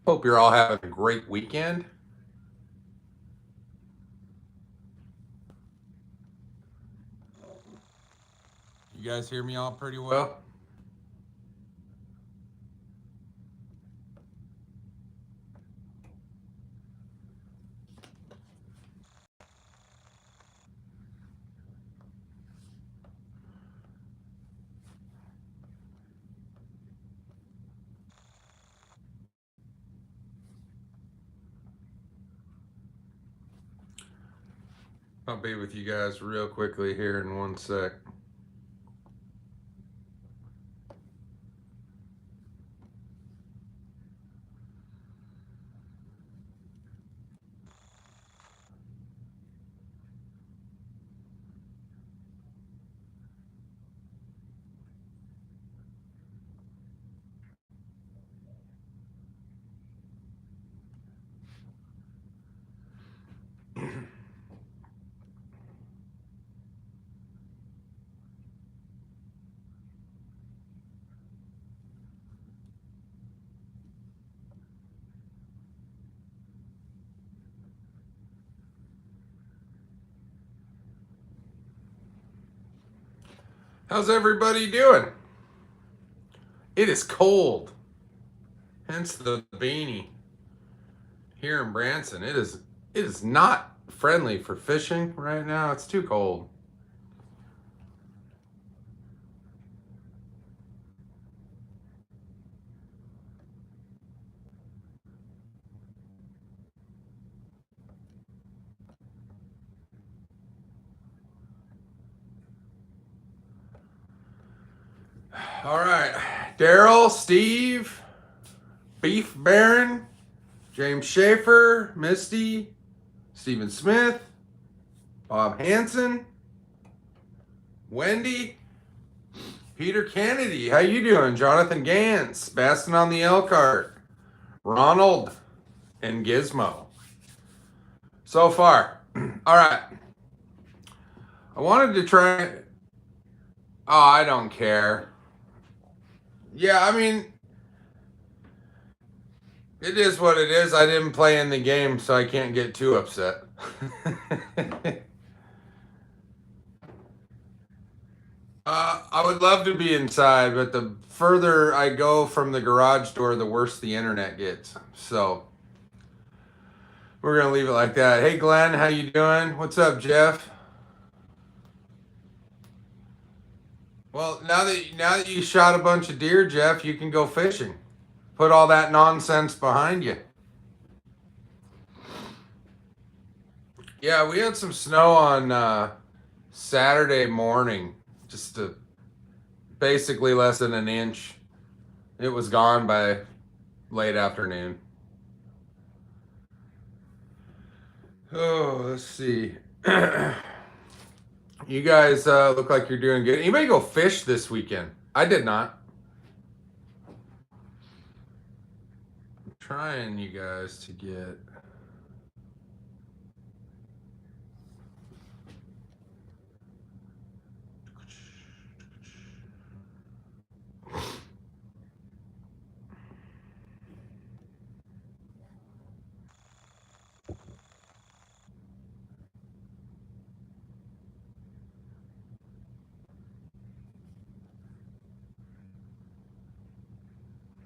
Hope you're all having a great weekend. You guys hear me all pretty well? I'll be with you guys real quickly here in 1 sec. How's everybody doing? It is cold, hence the beanie here in Branson. It is not friendly for fishing right now. It's too cold. All right, Daryl, Steve, Beef Baron, James Schaefer, Misty, Stephen Smith, Bob Hansen, Wendy, Peter Kennedy. How you doing? Jonathan Gans, Bastin on the Elkhart, Ronald, and Gizmo. So far. All right. I wanted to try. Oh, I don't care. Yeah, I mean, it is what it is. I didn't play in the game, so I can't get too upset. I would love to be inside, but the further I go from the garage door, the worse the internet gets. So we're gonna leave it like that. Hey, Glenn, how you doing? What's up, Jeff? Well, now that you shot a bunch of deer, Jeff, you can go fishing. Put all that nonsense behind you. Yeah, we had some snow on Saturday morning, just basically less than an inch. It was gone by late afternoon. Oh, let's see. You guys look like you're doing good. Anybody go fish this weekend? I did not. I'm trying you guys to get.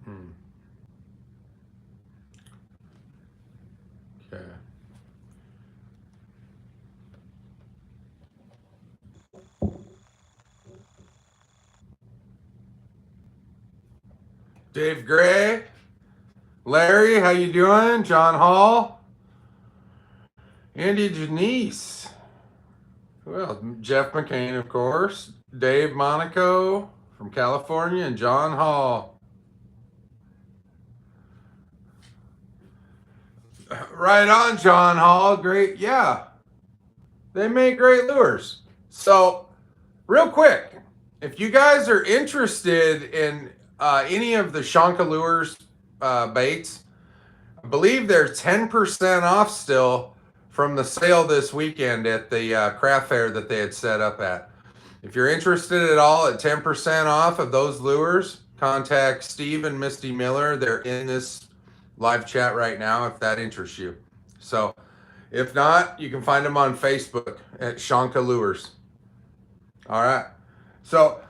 Hmm. Okay. Dave Gray, Larry, how you doing? John Hall, Andy Janice. Well, Jeff McCain, of course. Dave Monaco from California, and John Hall. Right on, John Hall. Great. Yeah, they make great lures. So, real quick, if you guys are interested in any of the Shanka lures baits, I believe they're 10% off still from the sale this weekend at the craft fair that they had set up at. If you're interested at all at 10% off of those lures, contact Steve and Misty Miller. They're in this live chat right now if that interests you. So if not, you can find him on Facebook at Shanka Lures. All right. So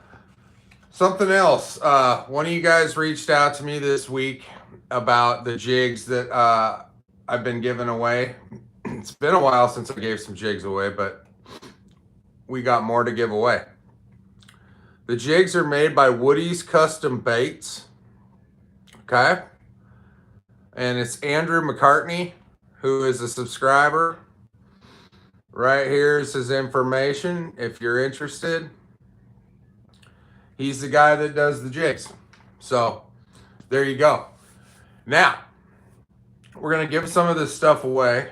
something else. One of you guys reached out to me this week about the jigs that I've been giving away. It's been a while since I gave some jigs away, but we got more to give away. The jigs are made by Woody's Custom Baits. Okay. And it's Andrew McCartney, who is a subscriber. Right here is his information if you're interested. He's the guy that does the jigs. So there you go. Now, we're going to give some of this stuff away.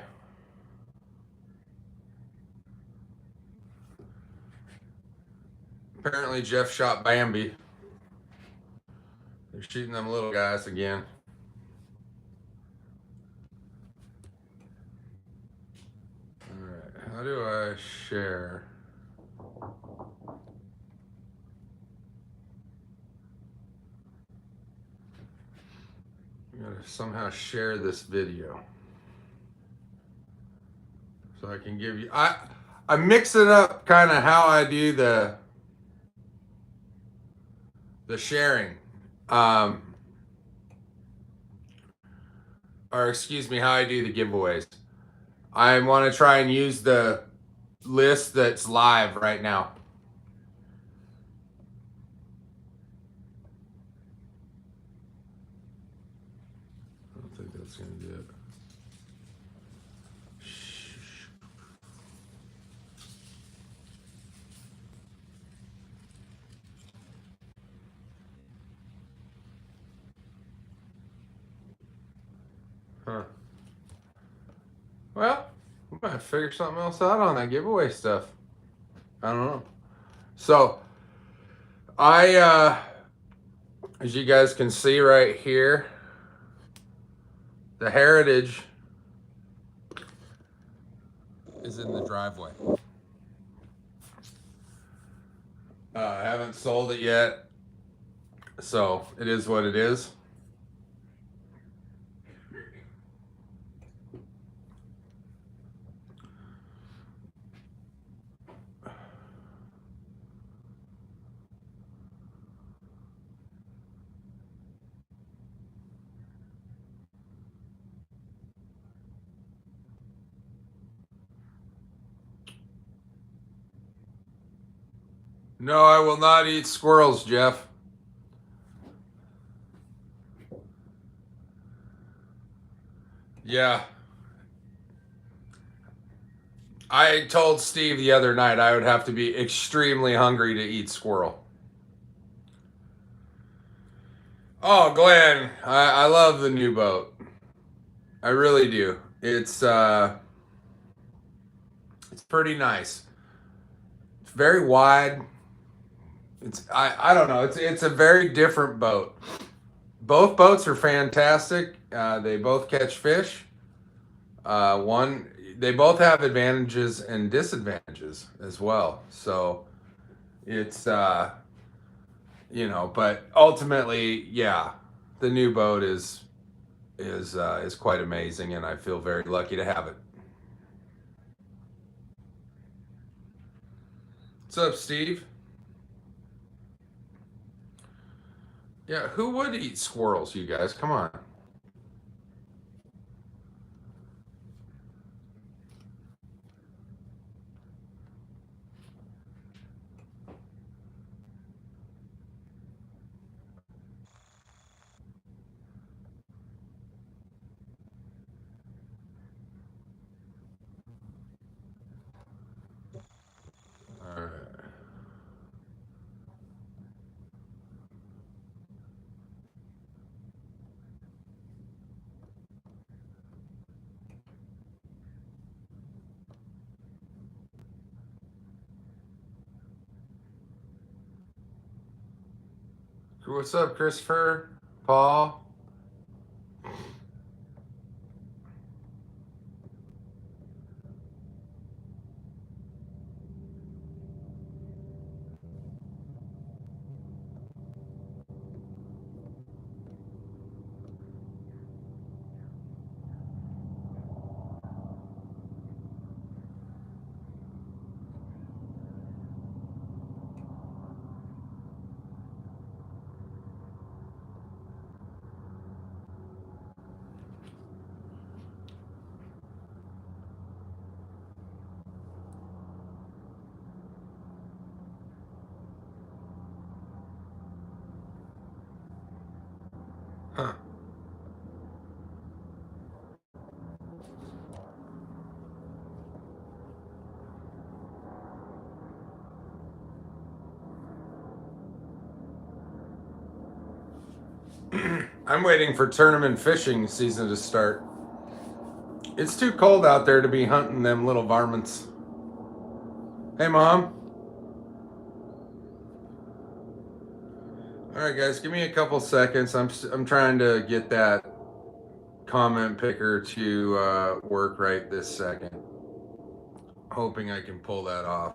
Apparently Jeff shot Bambi. They're shooting them little guys again. All right, how do I share? I'm going to somehow share this video so I can give you, I mix it up kind of how I do the sharing. Or excuse me, how I do the giveaways. I want to try and use the list that's live right now. I don't think that's going to do it. Huh. Well, we might figure something else out on that giveaway stuff. I don't know. So, as you guys can see right here, the Heritage is in the driveway. I haven't sold it yet, so it is what it is. No, I will not eat squirrels, Jeff. Yeah. I told Steve the other night I would have to be extremely hungry to eat squirrel. Oh, Glenn, I love the new boat. I really do. It's pretty nice. It's very wide. I don't know. It's a very different boat. Both boats are fantastic. They both catch fish. They both have advantages and disadvantages as well. So it's but ultimately, yeah, the new boat is quite amazing, and I feel very lucky to have it. What's up, Steve? Yeah, who would eat squirrels, you guys? Come on. All right. What's up, Christopher? Paul? I'm waiting for tournament fishing season to start. It's too cold out there to be hunting them little varmints. Hey, Mom. All right, guys, give me a couple seconds. I'm trying to get that comment picker to work right this second. Hoping I can pull that off.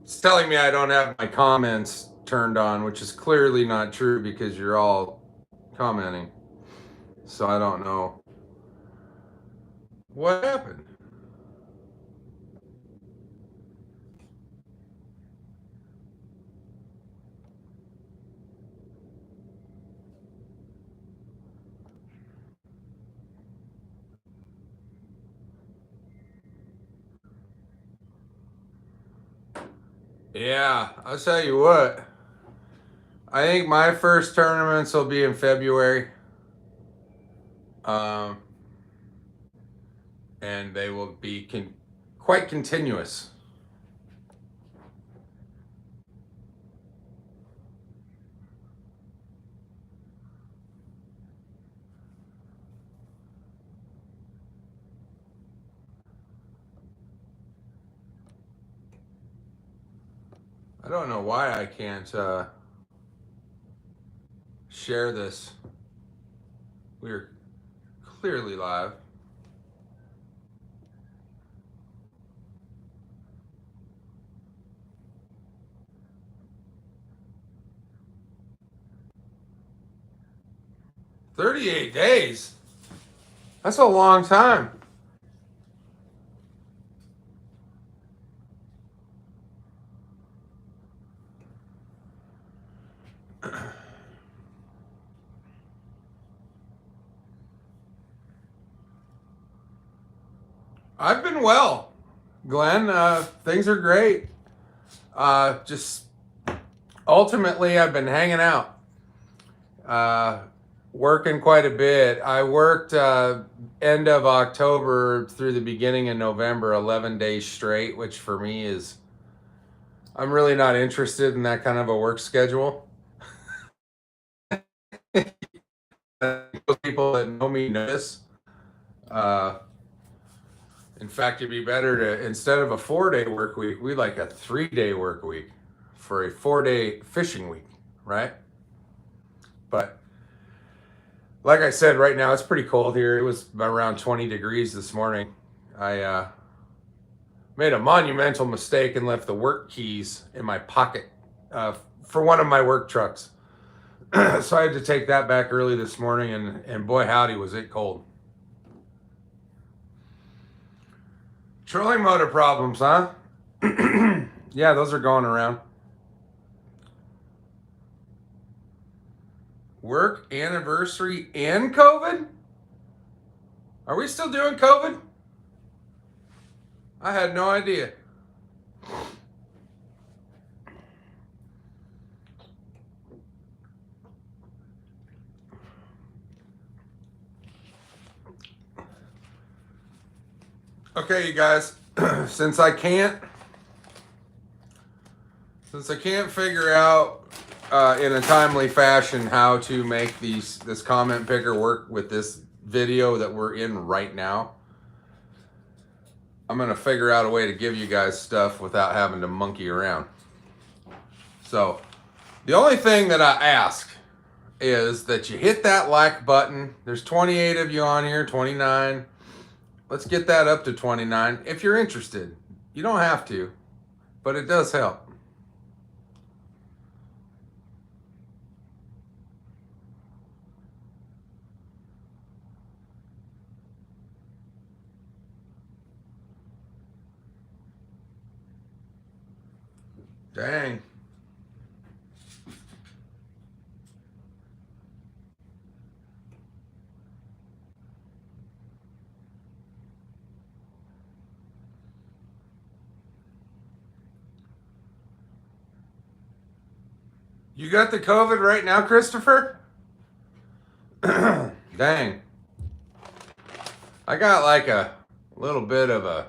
It's telling me I don't have my comments turned on, which is clearly not true because you're all commenting. So I don't know what happened. Yeah, I'll tell you what. I think my first tournaments will be in February. And they will be quite continuous. I don't know why I can't share this. We're clearly live. $38 days. That's a long time. I've been well, Glenn. Things are great. Just ultimately, I've been hanging out, working quite a bit. I worked end of October through the beginning of November, 11 days straight, which for me is, I'm really not interested in that kind of a work schedule. Most people that know me know this. In fact, it'd be better to, instead of a 4-day work week, we like a 3-day work week for a 4-day fishing week, right? But like I said, right now it's pretty cold here. It was around 20 degrees this morning. I made a monumental mistake and left the work keys in my pocket for one of my work trucks. So I had to take that back early this morning, and boy howdy was it cold. Trolling motor problems, huh? Yeah, those are going around. Work anniversary and COVID? Are we still doing COVID? I had no idea. Okay, you guys, since I can't figure out in a timely fashion how to make this comment picker work with this video that we're in right now, I'm gonna figure out a way to give you guys stuff without having to monkey around. So the only thing that I ask is that you hit that like button. There's 28 of you on here, 29. Let's get that up to 29 if you're interested. You don't have to, but it does help. Dang. You got the COVID right now, Christopher? Dang. I got like a little bit of a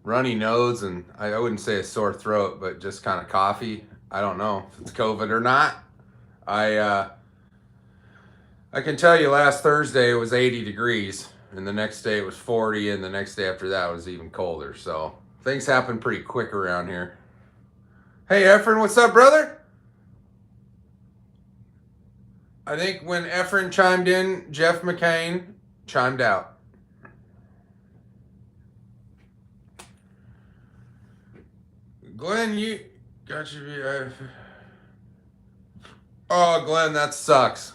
runny nose, and I wouldn't say a sore throat, but just kind of coffee. I don't know if it's COVID or not. I I can tell you last Thursday it was 80 degrees, and the next day it was 40, and the next day after that was even colder. So things happen pretty quick around here. Hey, Efren, what's up, brother? I think when Efren chimed in, Jeff McCain chimed out. Glenn, you got you. Oh, Glenn, that sucks.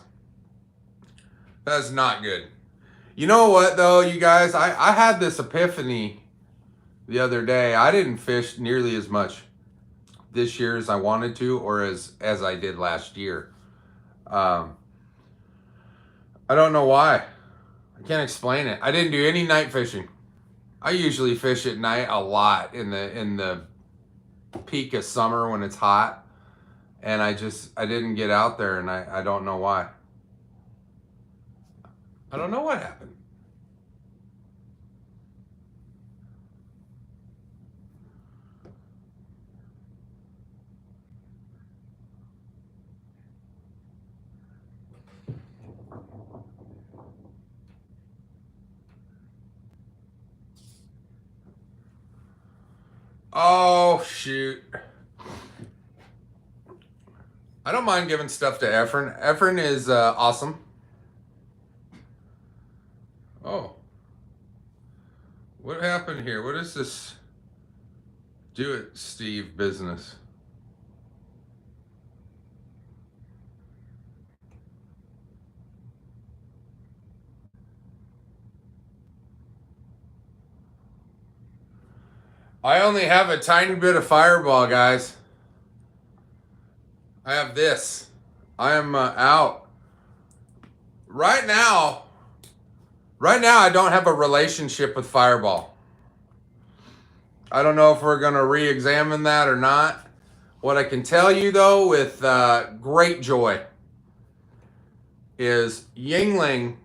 That's not good. You know what, though, you guys? I had this epiphany the other day. I didn't fish nearly as much this year as I wanted to, or as I did last year. I don't know why. I can't explain it. I didn't do any night fishing. I usually fish at night a lot in the peak of summer when it's hot, and I didn't get out there, and I don't know why. I don't know what happened. Oh, shoot. I don't mind giving stuff to Efren. Efren is awesome. Oh. What happened here? What is this? Do it, Steve business. I only have a tiny bit of Fireball, guys. I have this. I am out. Right now, I don't have a relationship with Fireball. I don't know if we're going to re-examine that or not. What I can tell you, though, with great joy, is Yuengling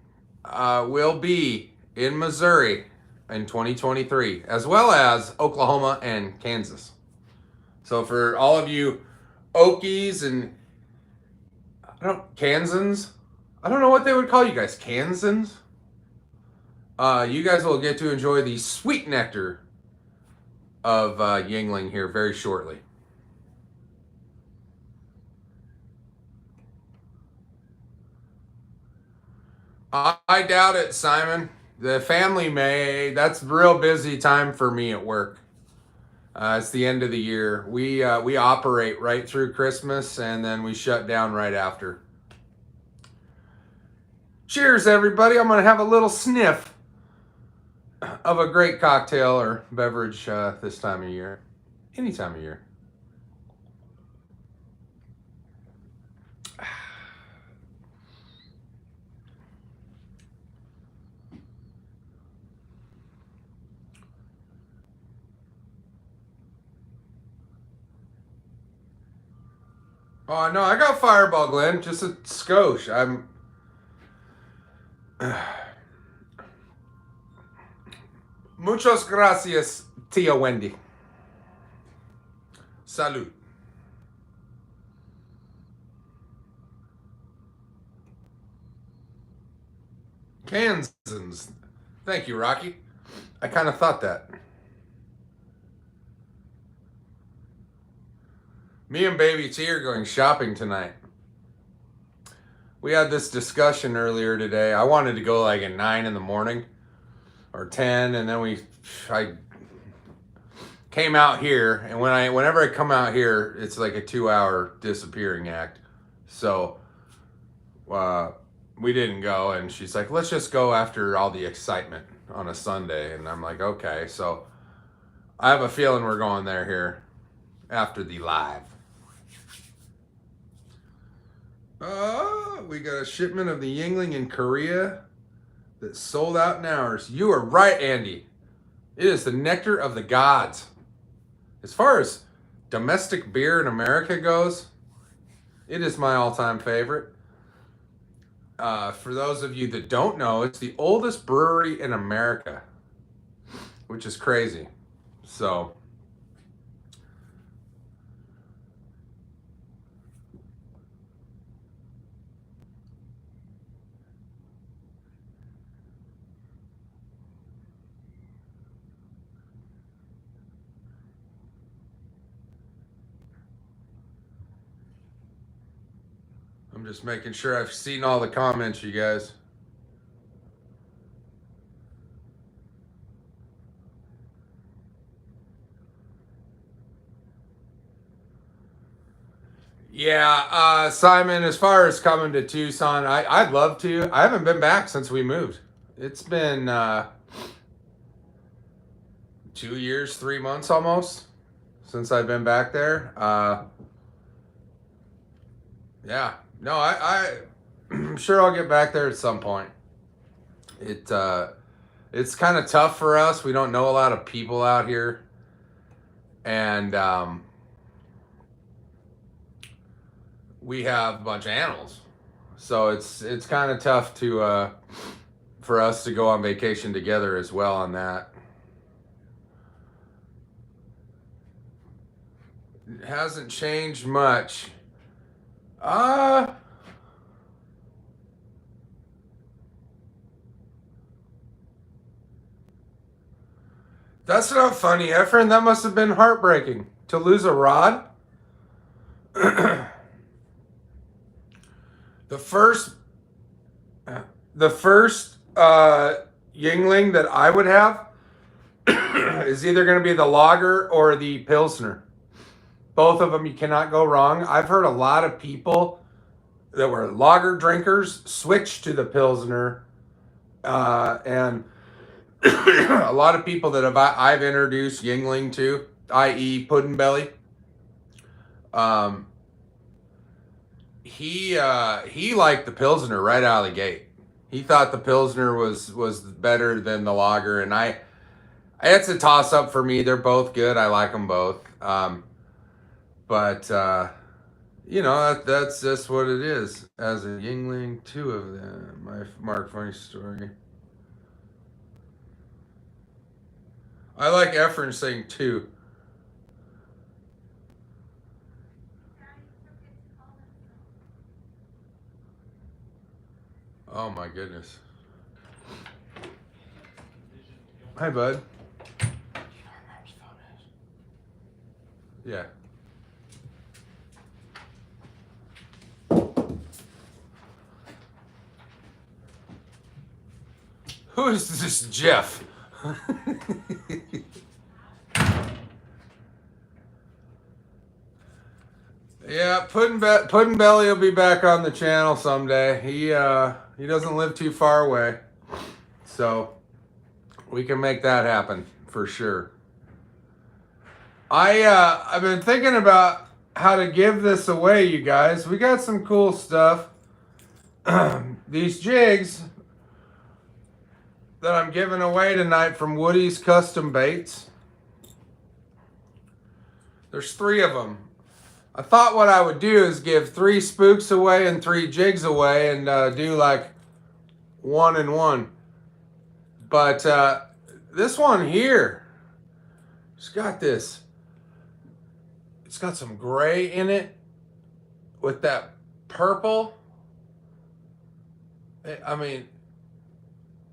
will be in Missouri in 2023, as well as Oklahoma and Kansas. So for all of you Okies and Kansans, I don't know what they would call you guys, Kansans. You guys will get to enjoy the sweet nectar of Yuengling here very shortly. I doubt it, Simon. The family may. That's real busy time for me at work. It's the end of the year. We operate right through Christmas, and then we shut down right after. Cheers, everybody. I'm going to have a little sniff of a great cocktail or beverage this time of year. Any time of year. Oh, no, I got Fireball, Glenn. Just a skosh. Muchas gracias, Tia Wendy. Salud. Kansans. Thank you, Rocky. I kind of thought that. Me and Baby T are going shopping tonight. We had this discussion earlier today. I wanted to go like at 9 in the morning or 10, and then I came out here, and whenever I come out here, it's like a 2-hour disappearing act. So we didn't go, and she's like, let's just go after all the excitement on a Sunday. And I'm like, okay. So I have a feeling we're going there here after the live. We got a shipment of the Yuengling in Korea that sold out in hours. You are right, Andy. It is the nectar of the gods. As far as domestic beer in America goes, it is my all-time favorite. For those of you that don't know, it's the oldest brewery in America, which is crazy. So I'm just making sure I've seen all the comments, you guys. Yeah, Simon, as far as coming to Tucson, I'd love to. I haven't been back since we moved. It's been 2 years, 3 months almost since I've been back there. Yeah, no, I'm sure I'll get back there at some point. It's kind of tough for us. We don't know a lot of people out here, and we have a bunch of animals, so it's kind of tough to for us to go on vacation together as well on that. It hasn't changed much. That's not funny, Efren. That must have been heartbreaking to lose a rod. The first Yingling that I would have is either going to be the lager or the Pilsner. Both of them, you cannot go wrong. I've heard a lot of people that were lager drinkers switch to the Pilsner, and a lot of people that I've introduced Yingling to, i.e. Puddin' Belly, he liked the Pilsner right out of the gate. He thought the Pilsner was better than the lager, and it's a toss up for me. They're both good. I like them both. But that's just what it is. As a Yingling, 2 of them. My Mark funny story. I like Efren saying 2. Oh my goodness. Hi, bud. Yeah. Who is this Jeff? Yeah, Puddin' Belly will be back on the channel someday. He doesn't live too far away, so we can make that happen for sure. I've been thinking about how to give this away, you guys. We got some cool stuff. These jigs that I'm giving away tonight from Woody's Custom Baits. There's 3 of them. I thought what I would do is give 3 spooks away and 3 jigs away and do like 1 and 1. But this one here, it's got this. It's got some gray in it with that purple. I mean,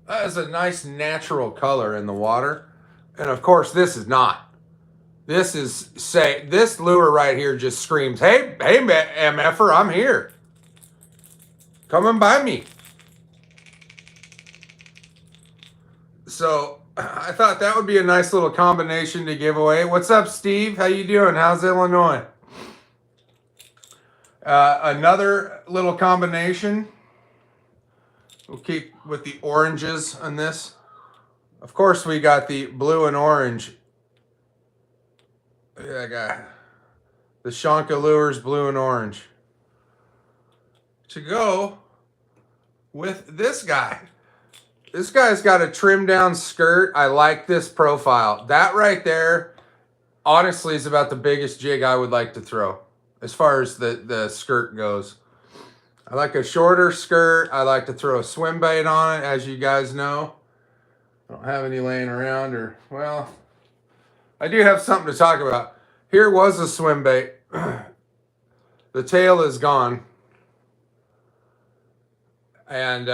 that is a nice natural color in the water. And of course, this is not. This lure right here just screams, hey, MFer, I'm here. Come and buy me. So I thought that would be a nice little combination to give away. What's up, Steve? How you doing? How's Illinois? Another little combination. We'll keep with the oranges on this. Of course, we got the blue and orange. Yeah, I got the Shonka Lures blue and orange to go with this guy. This guy's got a trimmed down skirt. I like this profile. That right there, honestly, is about the biggest jig I would like to throw as far as the skirt goes. I like a shorter skirt. I like to throw a swim bait on it, as you guys know. I don't have any laying around, or, well, I do have something to talk about. Here was a swim bait. The tail is gone. And,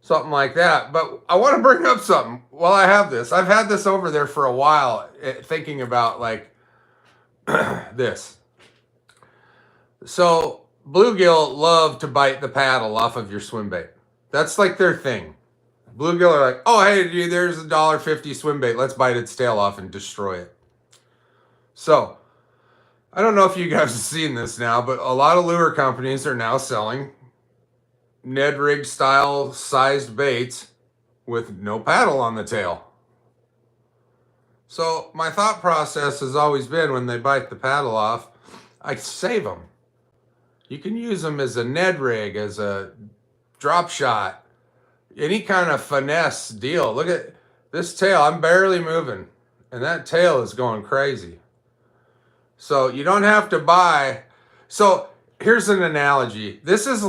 something like that. But I want to bring up something while I have this. I've had this over there for a while, thinking about, like, this. So bluegill love to bite the paddle off of your swim bait. That's like their thing. Bluegill are like, oh, hey, dude, there's a $1.50 swim bait. Let's bite its tail off and destroy it. So, I don't know if you guys have seen this now, but a lot of lure companies are now selling Ned rig style sized baits with no paddle on the tail. So my thought process has always been, when they bite the paddle off, I save them. You can use them as a Ned rig, as a drop shot, any kind of finesse deal. Look at this tail. I'm barely moving, and that tail is going crazy. So you don't have to buy. So here's an analogy. This is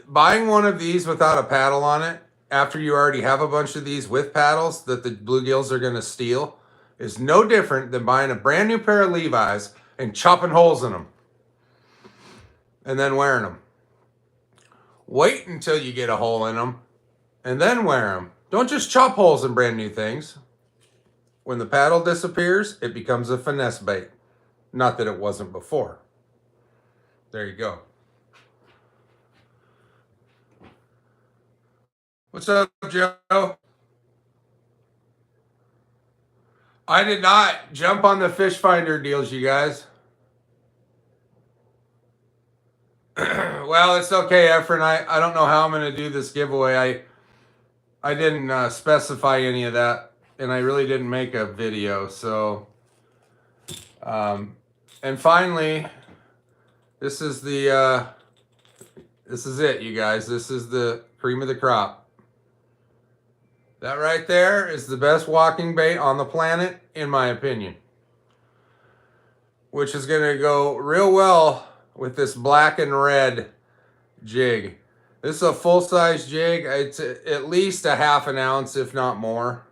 buying one of these without a paddle on it, after you already have a bunch of these with paddles that the bluegills are going to steal, is no different than buying a brand new pair of Levi's and chopping holes in them and then wearing them. Wait until you get a hole in them and then wear them. Don't just chop holes in brand new things. When the paddle disappears, it becomes a finesse bait. Not that it wasn't before. There you go. What's up, Joe? I did not jump on the fish finder deals, you guys. Well, it's okay, Efren. I don't know how I'm going to do this giveaway. I didn't specify any of that, and I really didn't make a video. So, and finally, this is it, you guys. This is the cream of the crop. That right there is the best walking bait on the planet, in my opinion, which is going to go real well with this black and red jig. This is a full-size jig. It's at least a half an ounce, if not more.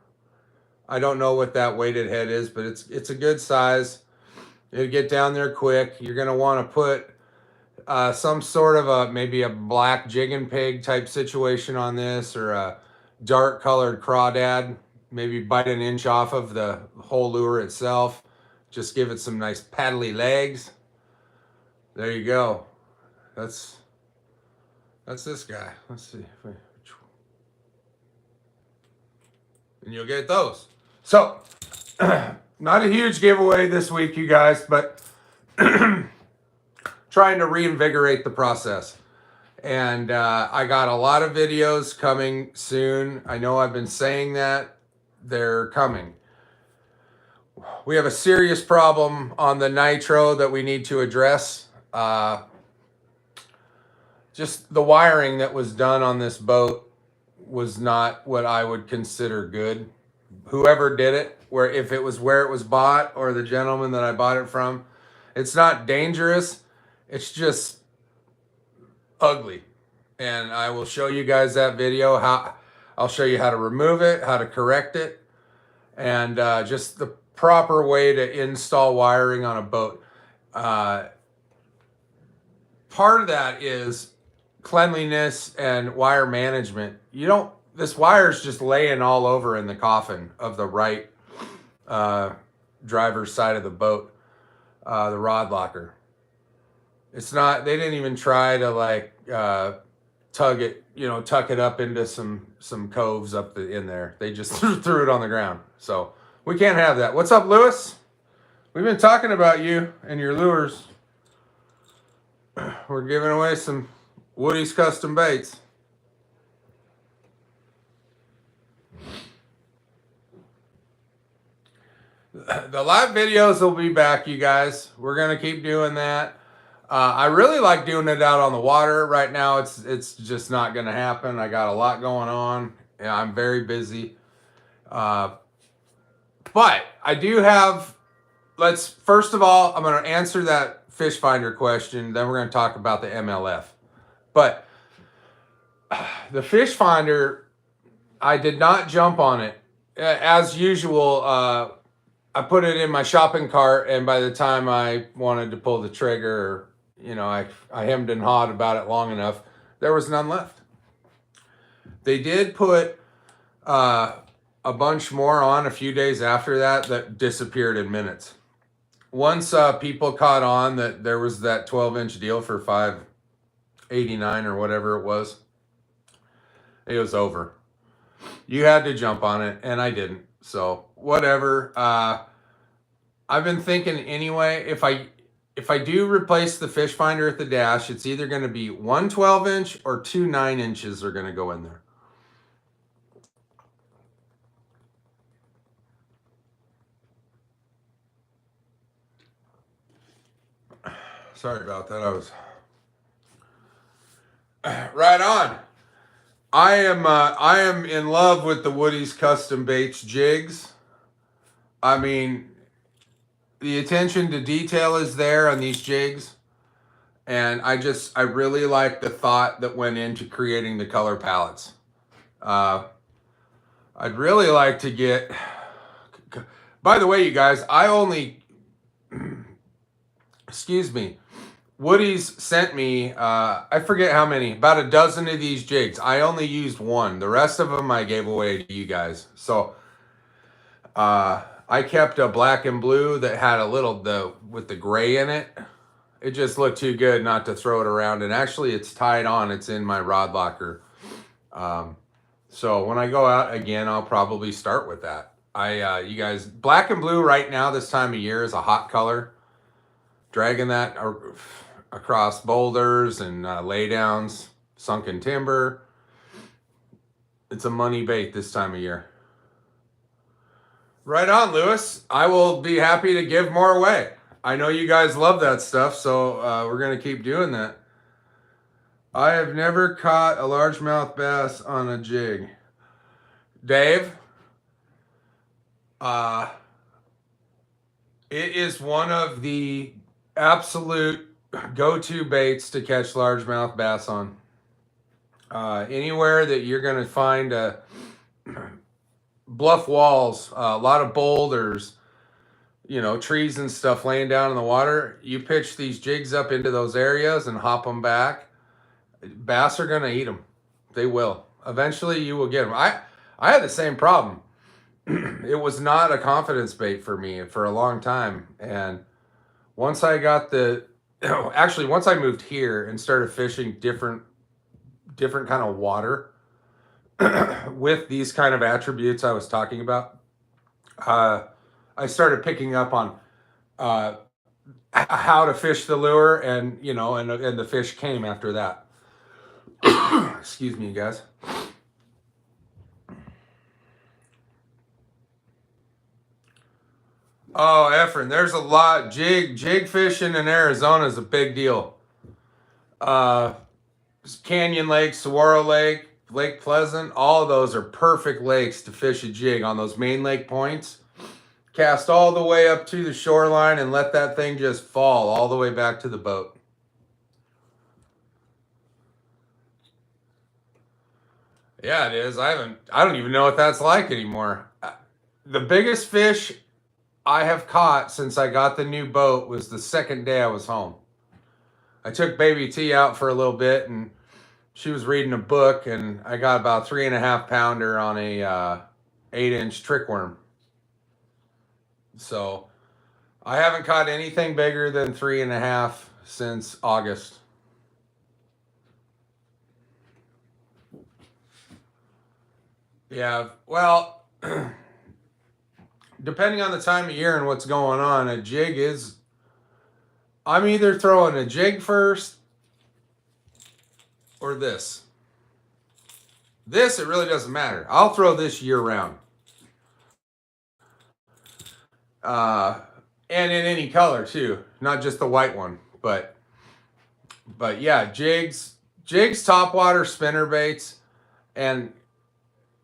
I don't know what that weighted head is, but it's a good size. It'll get down there quick. You're going to want to put some sort of maybe a black jig and peg type situation on this, or a dark colored crawdad. Maybe bite an inch off of the whole lure itself. Just give it some nice paddly legs. There you go. That's this guy. Let's see. And you'll get those. So, not a huge giveaway this week, you guys, but trying to reinvigorate the process. And I got a lot of videos coming soon. I know I've been saying that. They're coming. We have a serious problem on the nitro that we need to address. Just the wiring that was done on this boat was not what I would consider good. Whoever did it, if it was where it was bought or the gentleman that I bought it from, it's not dangerous. It's just ugly. And I will show you guys that video. I'll show you how to remove it, how to correct it, and just the proper way to install wiring on a boat. Part of that is cleanliness and wire management. This wire is just laying all over in the coffin of the right driver's side of the boat, the rod locker. It's not, they didn't even try to tuck it up into some coves up in there. They just threw it on the ground. So we can't have that. What's up, Lewis? We've been talking about you and your lures. We're giving away some Woody's custom baits. The live videos will be back, you guys. We're going to keep doing that. I really like doing it out on the water. Right now, it's just not going to happen. I got a lot going on. Yeah, I'm very busy. But I do have, first of all, I'm going to answer that fish finder question. Then we're going to talk about the MLF. But the fish finder, I did not jump on it. As usual, I put it in my shopping cart, and by the time I wanted to pull the trigger, I hemmed and hawed about it long enough, there was none left. They did put a bunch more on a few days after that disappeared in minutes. Once people caught on that there was that 12-inch deal for $5 $89 or whatever it was. It was over. You had to jump on it, and I didn't. So whatever. I've been thinking anyway, if I do replace the fish finder at the dash, it's either going to be one 12-inch or two 9-inches are going to go in there. Sorry about that. I was right on. I am in love with the Woody's Custom Baits jigs. I mean, the attention to detail is there on these jigs, and I really like the thought that went into creating the color palettes. I'd really like to get, by the way, you guys, I only, excuse me, Woody's sent me, I forget how many, about a dozen of these jigs. I only used one. The rest of them I gave away to you guys. So I kept a black and blue that had a little, with the gray in it. It just looked too good not to throw it around. And actually it's tied on. It's in my rod locker. So when I go out again, I'll probably start with that. You guys, black and blue right now this time of year is a hot color. Dragging that across boulders and laydowns, sunken timber. It's a money bait this time of year. Right on, Lewis. I will be happy to give more away. I know you guys love that stuff, so we're going to keep doing that. I have never caught a largemouth bass on a jig. Dave, it is one of the absolute go-to baits to catch largemouth bass on. Anywhere that you're going to find bluff walls, a lot of boulders, trees and stuff laying down in the water, you pitch these jigs up into those areas and hop them back. Bass are going to eat them. They will. Eventually you will get them. I had the same problem. It was not a confidence bait for me for a long time. And once I got once I moved here and started fishing different kind of water with these kind of attributes I was talking about, I started picking up on how to fish the lure, and and the fish came after that. Excuse me, guys. Oh, Efren, there's a lot. Jig fishing in Arizona is a big deal. Canyon Lake, Saguaro Lake, Lake Pleasant, all of those are perfect lakes to fish a jig on those main lake points. Cast all the way up to the shoreline and let that thing just fall all the way back to the boat. Yeah, it is. I don't even know what that's like anymore. The biggest fish I have caught since I got the new boat was the second day I was home. I took baby T out for a little bit, and she was reading a book, and I got about 3.5 pounder on a 8-inch trick worm. So I haven't caught anything bigger than 3.5 since August. Yeah, well, depending on the time of year and what's going on, a jig is, I'm either throwing a jig first or this. This, it really doesn't matter. I'll throw this year round. And in any color too, not just the white one, but yeah, jigs, topwater, spinner baits, and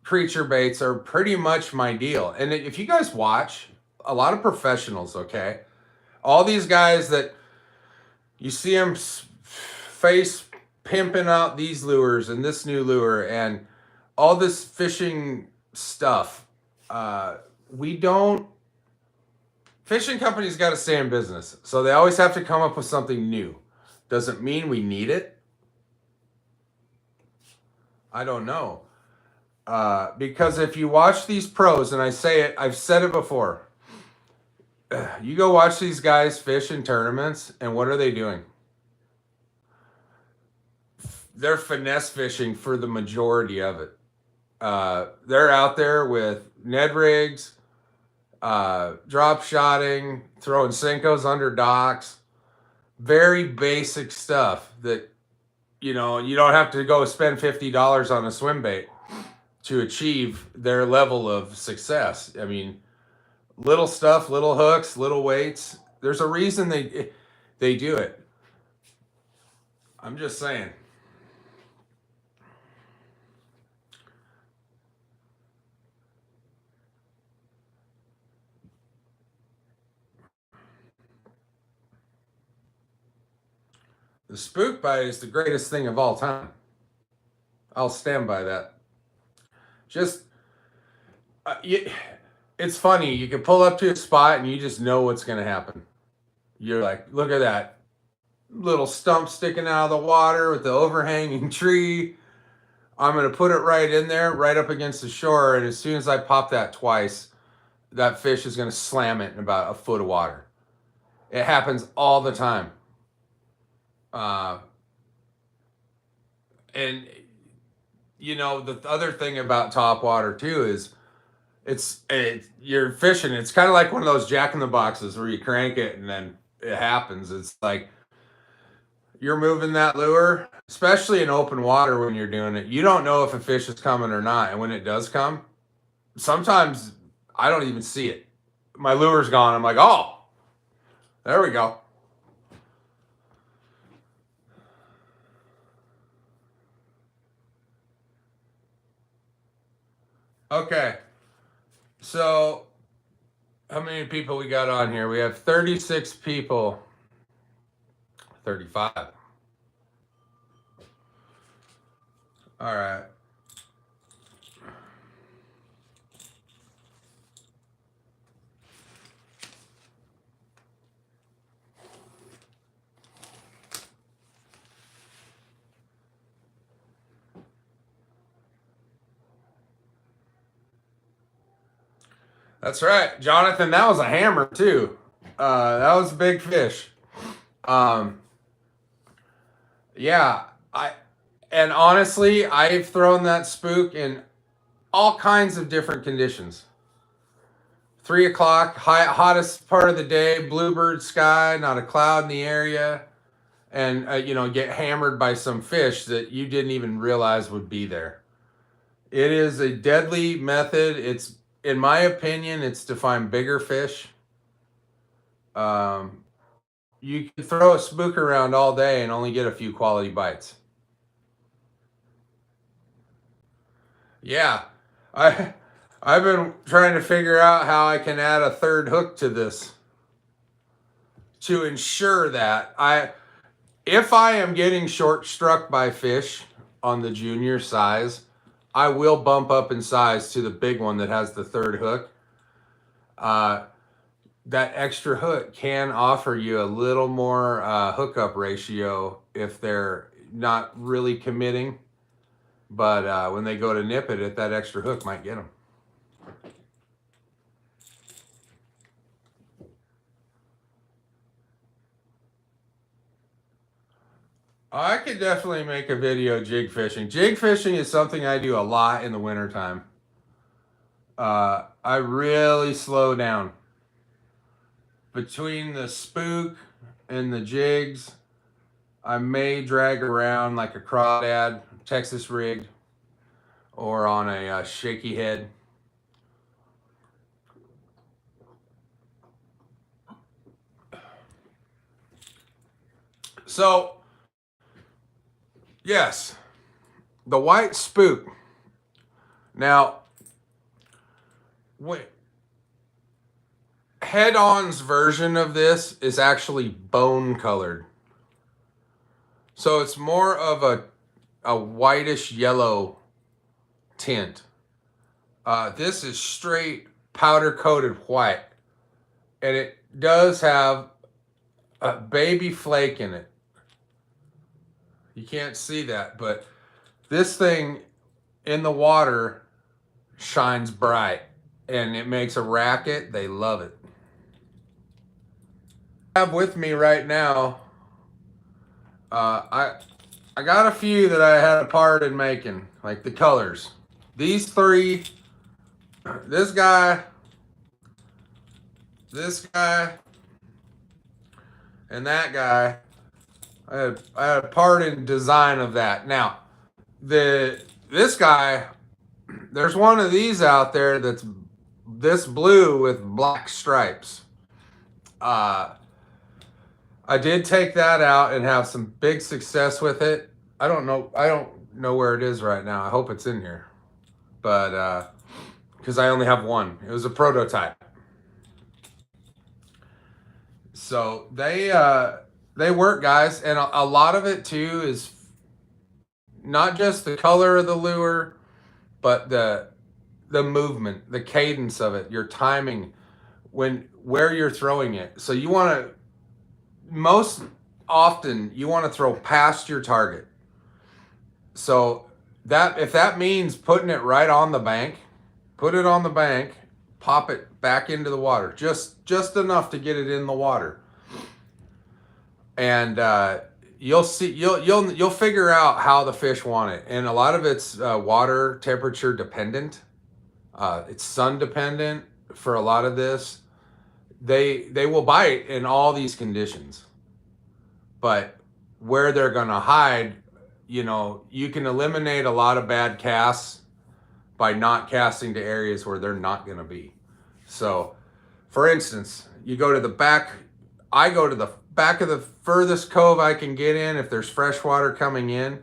creature baits are pretty much my deal. And if you guys watch, a lot of professionals, okay, all these guys that you see them face pimping out these lures and this new lure and all this fishing stuff, fishing companies got to stay in business, so they always have to come up with something new. Doesn't mean we need it. I don't know. Because if you watch these pros, and I've said it before, you go watch these guys fish in tournaments, and what are they doing? they're finesse fishing for the majority of it. They're out there with Ned rigs, drop shotting, throwing Senkos under docks, very basic stuff that, you know, you don't have to go spend $50 on a swim bait to achieve their level of success. I mean, little stuff, little hooks, little weights. There's a reason they do it. I'm just saying. The spook bite is the greatest thing of all time. I'll stand by that. Just, it's funny. You can pull up to a spot and you just know what's going to happen. You're like, look at that little stump sticking out of the water with the overhanging tree. I'm going to put it right in there, right up against the shore. And as soon as I pop that twice, that fish is going to slam it in about a foot of water. It happens all the time. And you know, the other thing about top water too is you're fishing. It's kind of like one of those Jack in the Boxes where you crank it and then it happens. It's like you're moving that lure, especially in open water when you're doing it. You don't know if a fish is coming or not. And when it does come, sometimes I don't even see it. My lure's gone. I'm like, oh, there we go. Okay. So how many people we got on here? We have 36 people. 35. All right. That's right, Jonathan. That was a hammer too. That was a big fish. Yeah, and honestly, I've thrown that spook in all kinds of different conditions. 3 o'clock, hottest part of the day, bluebird sky, not a cloud in the area, and you know, get hammered by some fish that you didn't even realize would be there. It is a deadly method. It's, in my opinion, it's to find bigger fish. You can throw a spook around all day and only get a few quality bites. Yeah, I've been trying to figure out how I can add a third hook to this to ensure that if I am getting short struck by fish on the junior size, I will bump up in size to the big one that has the third hook. That extra hook can offer you a little more hookup ratio if they're not really committing. But when they go to nip it, that extra hook might get them. I could definitely make a video jig fishing. Jig fishing is something I do a lot in the wintertime. I really slow down. Between the spook and the jigs, I may drag around like a crawdad, Texas rigged, or on a shaky head. So, yes, the white spook. Now, Head-On's version of this is actually bone colored. So it's more of a whitish yellow tint. This is straight powder coated white. And it does have a baby flake in it. You can't see that, but this thing in the water shines bright and it makes a racket. They love it. I have with me right now, I I got a few that I had a part in making, like the colors. These three, this guy, and that guy. I had a part in design of that. Now, this guy, there's one of these out there that's this blue with black stripes. I did take that out and have some big success with it. I don't know where it is right now. I hope it's in here, but because I only have one. It was a prototype. So they work, guys, and a lot of it too is not just the color of the lure, but the movement, the cadence of it, your timing, where you're throwing it. So you want to, most often you want to throw past your target. So that, if that means putting it right on the bank, put it on the bank, pop it back into the water, just enough to get it in the water. And you'll see, you'll figure out how the fish want it. And a lot of it's water temperature dependent. It's sun dependent for a lot of this. They will bite in all these conditions, but where they're gonna hide, you know, you can eliminate a lot of bad casts by not casting to areas where they're not gonna be. So, for instance, you go to the back. I go to the back of the furthest cove I can get in if there's fresh water coming in,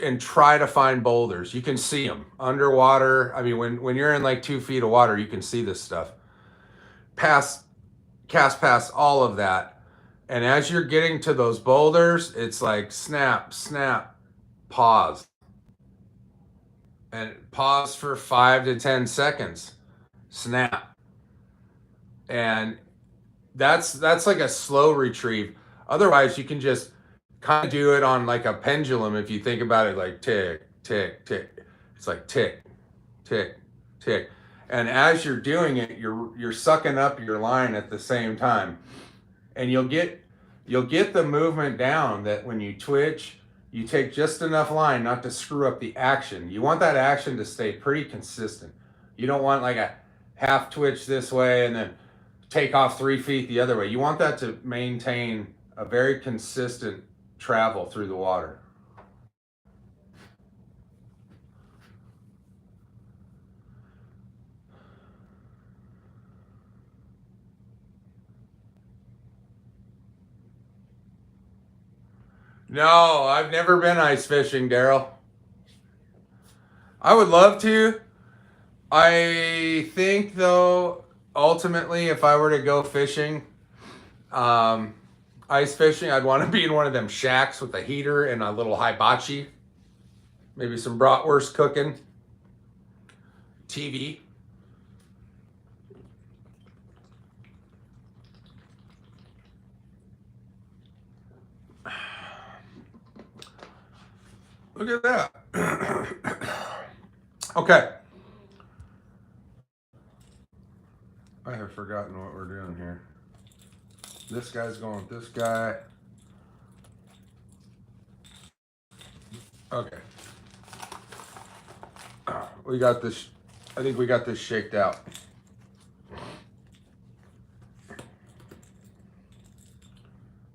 and try to find boulders. You can see them underwater. I mean, when you're in like 2 feet of water, you can see this stuff. Cast past all of that. And as you're getting to those boulders, it's like snap, snap, pause. And pause for 5 to 10 seconds. Snap. And that's like a slow retrieve. Otherwise, you can just kind of do it on like a pendulum. If you think about it, like tick, tick, tick. It's like tick, tick, tick. And as you're doing it, you're sucking up your line at the same time. And you'll get the movement down that when you twitch, you take just enough line not to screw up the action. You want that action to stay pretty consistent. You don't want like a half twitch this way and then take off 3 feet the other way. You want that to maintain a very consistent travel through the water. No, I've never been ice fishing, Daryl. I would love to. I think though, ultimately, if I were to go fishing, ice fishing, I'd want to be in one of them shacks with a heater and a little hibachi, maybe some bratwurst cooking, TV. Look at that. Okay. I have forgotten what we're doing here. This guy's going with this guy. Okay. We got this. I think we got this shaked out.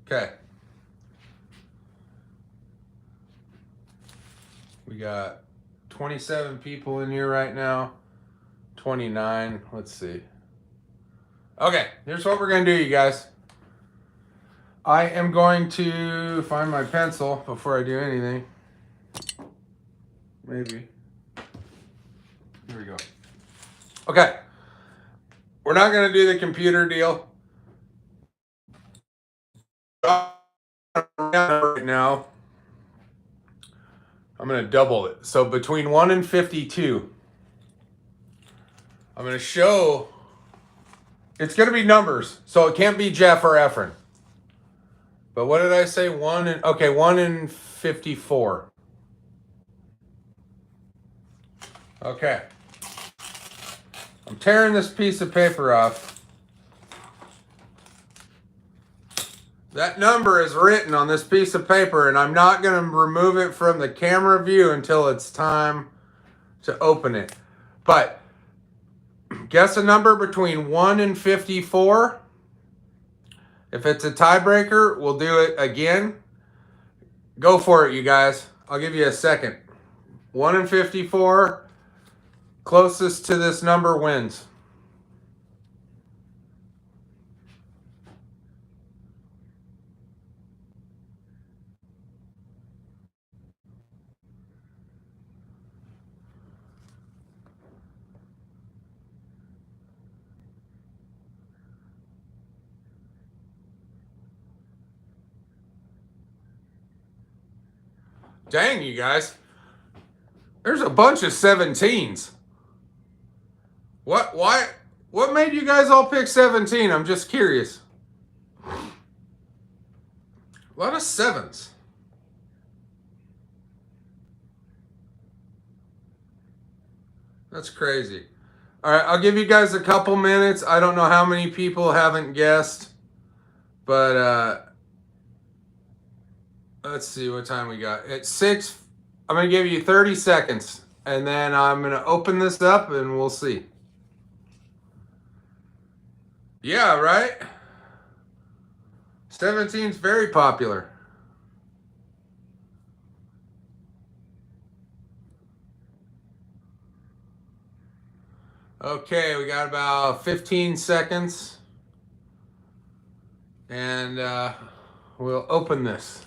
Okay. We got 27 people in here right now. 29. Let's see. Okay, here's what we're going to do, you guys. I am going to find my pencil before I do anything. Maybe. Here we go. Okay. We're not going to do the computer deal right now. I'm going to double it. So between 1 and 52, I'm going to show, it's going to be numbers. So it can't be Jeff or Efren. But what did I say? 1 and 54. Okay. I'm tearing this piece of paper off. That number is written on this piece of paper, and I'm not going to remove it from the camera view until it's time to open it. But guess a number between 1 and 54. If it's a tiebreaker, we'll do it again. Go for it, you guys. I'll give you a second. 1 and 54. Closest to this number wins. Dang, you guys. There's a bunch of 17s. What made you guys all pick 17? I'm just curious. A lot of 7s. That's crazy. All right, I'll give you guys a couple minutes. I don't know how many people haven't guessed, but let's see what time we got. It's 6. I'm going to give you 30 seconds, and then I'm going to open this up, and we'll see. Yeah, right? 17's very popular. Okay, we got about 15 seconds, and we'll open this.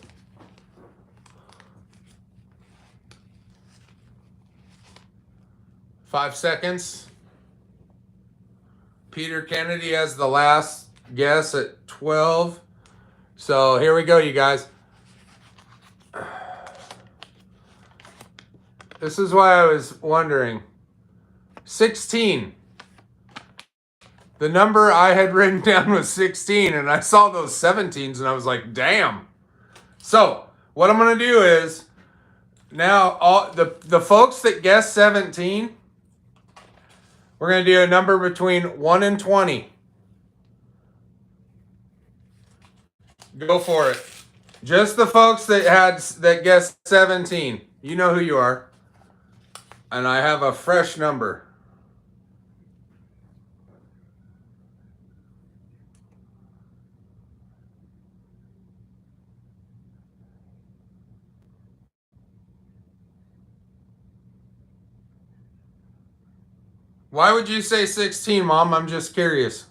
Five seconds. Peter Kennedy has the last guess at 12. So here we go, you guys. This is why I was wondering. 16. The number I had written down was 16, and I saw those 17s, and I was like, damn. So what I'm going to do is, now all the folks that guessed 17, we're going to do a number between 1 and 20. Go for it. Just the folks that guessed 17. You know who you are. And I have a fresh number. Why would you say 16, Mom? I'm just curious.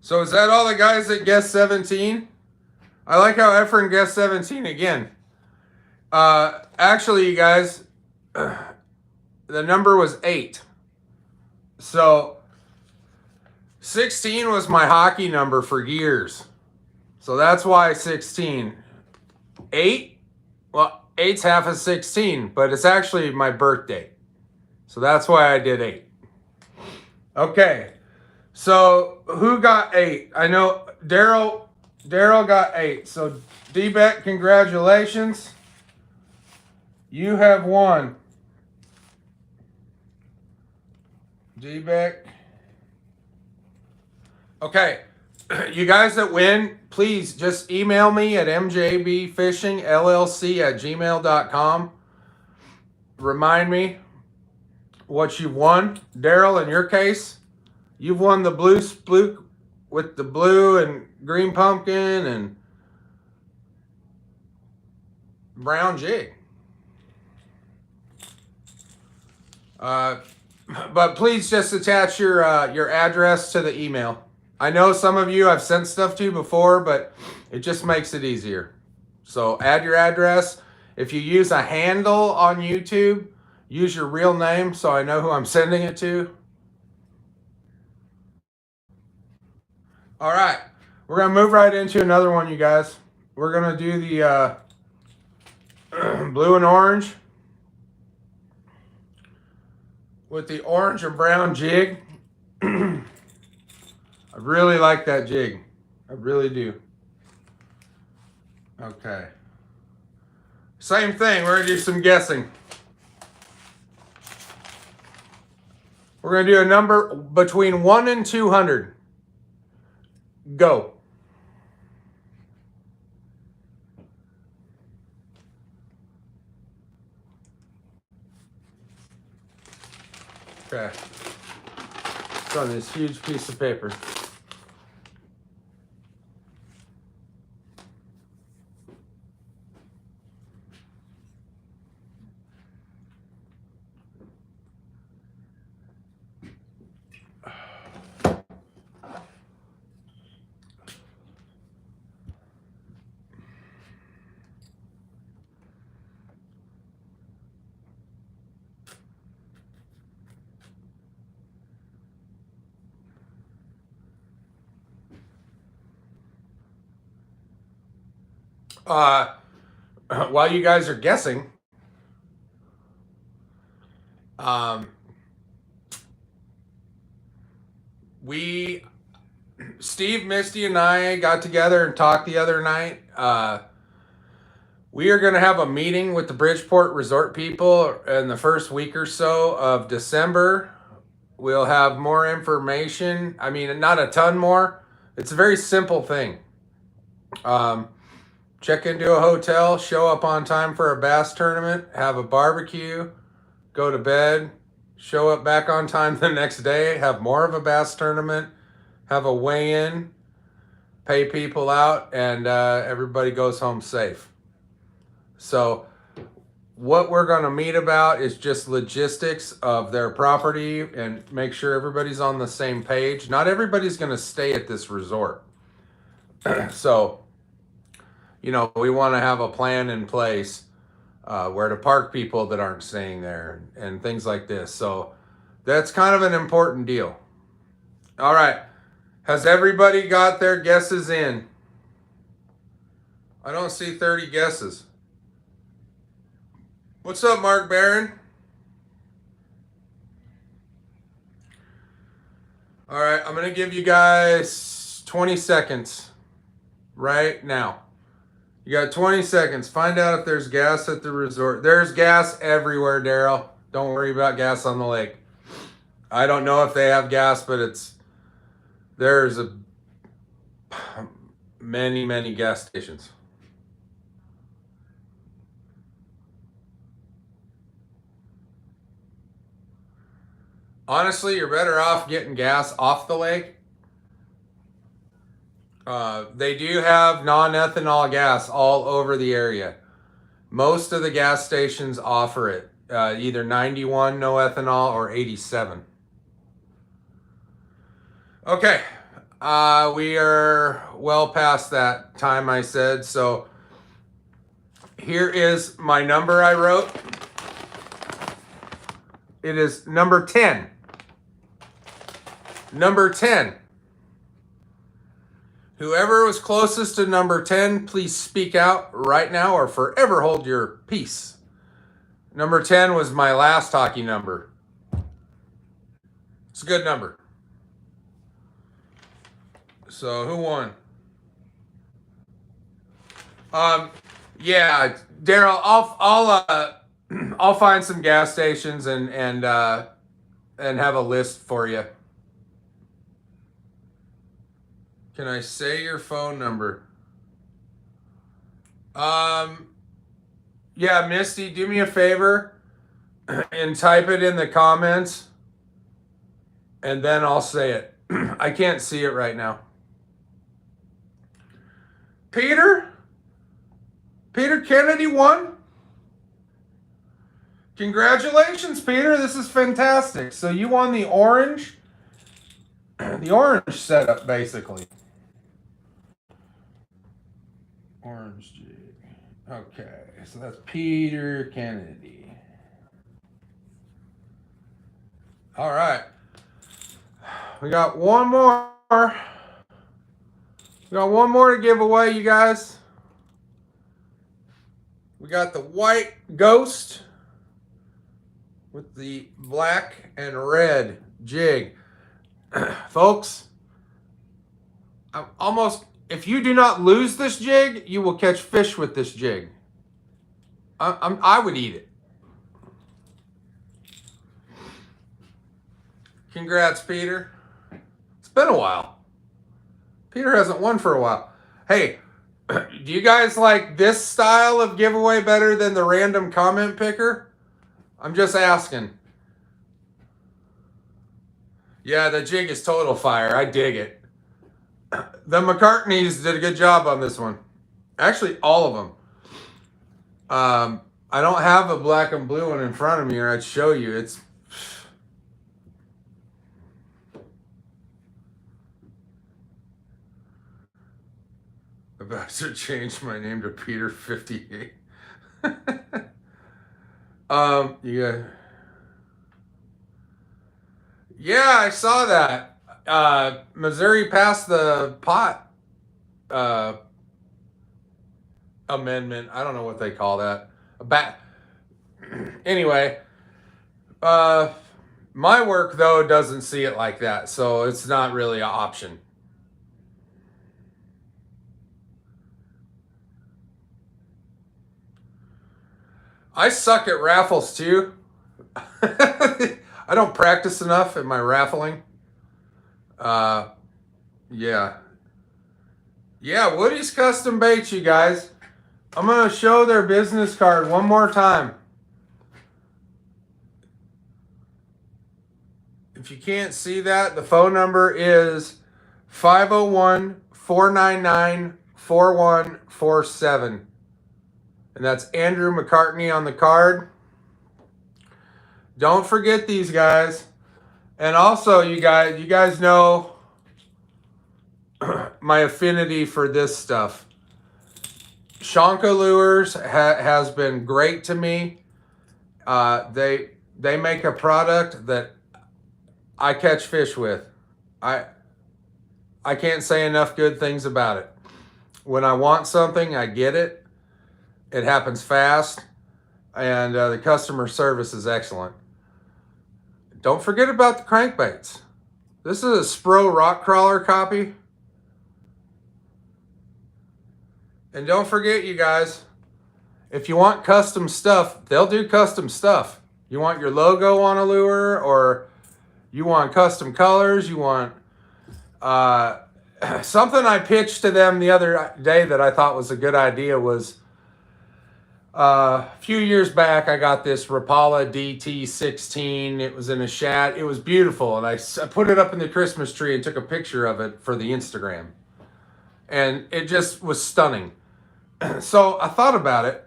So is that all the guys that guessed 17? I like how Efren guessed 17 again. Actually, you guys, the number was 8. So 16 was my hockey number for years. So that's why 16. 8? Well, 8's half of 16, but it's actually my birthday. So that's why I did 8. Okay. So who got 8? I know Daryl got 8. So D-Bet, congratulations. You have won. D-Bet. Okay. You guys that win, please just email me at mjbfishingllc@gmail.com. Remind me what you won. Daryl, in your case, you've won the blue spluke with the blue and green pumpkin and brown jig. But please just attach your address to the email. I know some of you I've sent stuff to before, but it just makes it easier. So add your address. If you use a handle on YouTube, use your real name so I know who I'm sending it to. All right, we're going to move right into another one, you guys. We're going to do the blue and orange. with the orange and brown jig. I really like that jig. I really do. Okay. Same thing. We're going to do some guessing. We're going to do a number between 1 and 200. Go. Okay. It's on this huge piece of paper. While you guys are guessing, Steve, Misty, and I got together and talked the other night. We are going to have a meeting with the Bridgeport Resort people in the first week or so of December. We'll have more information. I mean, not a ton more. It's a very simple thing. Check into a hotel, show up on time for a bass tournament, have a barbecue, go to bed, show up back on time the next day, have more of a bass tournament, have a weigh-in, pay people out, and everybody goes home safe. So what we're going to meet about is just logistics of their property and make sure everybody's on the same page. Not everybody's going to stay at this resort. So, you know, we want to have a plan in place where to park people that aren't staying there and things like this. So that's kind of an important deal. All right. Has everybody got their guesses in? I don't see 30 guesses. What's up, Mark Barron? All right, I'm going to give you guys 20 seconds right now. You got 20 seconds. Find out if there's gas at the resort. There's gas everywhere, Daryl. Don't worry about gas on the lake. I don't know if they have gas, but there's many gas stations. Honestly, you're better off getting gas off the lake. They do have non-ethanol gas all over the area. Most of the gas stations offer it, either 91 no ethanol or 87. Okay, we are well past that time I said, so here is my number I wrote. It is number 10. Number 10. Whoever was closest to number 10, please speak out right now or forever hold your peace. Number 10 was my last hockey number. It's a good number. So who won? Yeah, Daryl, I'll find some gas stations and have a list for you. Can I say your phone number? Yeah, Misty, do me a favor and type it in the comments, and then I'll say it. I can't see it right now. Peter Kennedy won. Congratulations, Peter. This is fantastic. So you won the orange setup, basically. Orange jig. Okay, so that's Peter Kennedy. All right. We got one more. We got one more to give away, you guys. We got the white ghost. with the black and red jig. Folks, if you do not lose this jig, you will catch fish with this jig. I would eat it. Congrats, Peter. It's been a while. Peter hasn't won for a while. Hey, do you guys like this style of giveaway better than the random comment picker? I'm just asking. Yeah, the jig is total fire. I dig it. The McCartneys did a good job on this one. Actually, all of them. I don't have a black and blue one in front of me, or I'd show you. It's about to change my name to Peter 58. Yeah, I saw that. Missouri passed the pot amendment. I don't know what they call that. Anyway, my work though doesn't see it like that, so it's not really an option. I suck at raffles too. I don't practice enough at my raffling. Yeah. Yeah, Woody's Custom Baits, you guys. I'm going to show their business card one more time. If you can't see that, the phone number is 501-499-4147. And that's Andrew McCartney on the card. Don't forget these guys. And also, you guys know my affinity for this stuff. Shonka Lures has been great to me. They make a product that I catch fish with. I can't say enough good things about it. When I want something, I get it. It happens fast, and the customer service is excellent. Don't forget about the crankbaits. This is a Spro Rock Crawler copy. And don't forget, you guys, if you want custom stuff, they'll do custom stuff. You want your logo on a lure, or you want custom colors, you want something I pitched to them the other day that I thought was a good idea was a few years back, I got this Rapala DT16. It was in a shad. It was beautiful. And I put it up in the Christmas tree and took a picture of it for the Instagram. And it just was stunning. So I thought about it.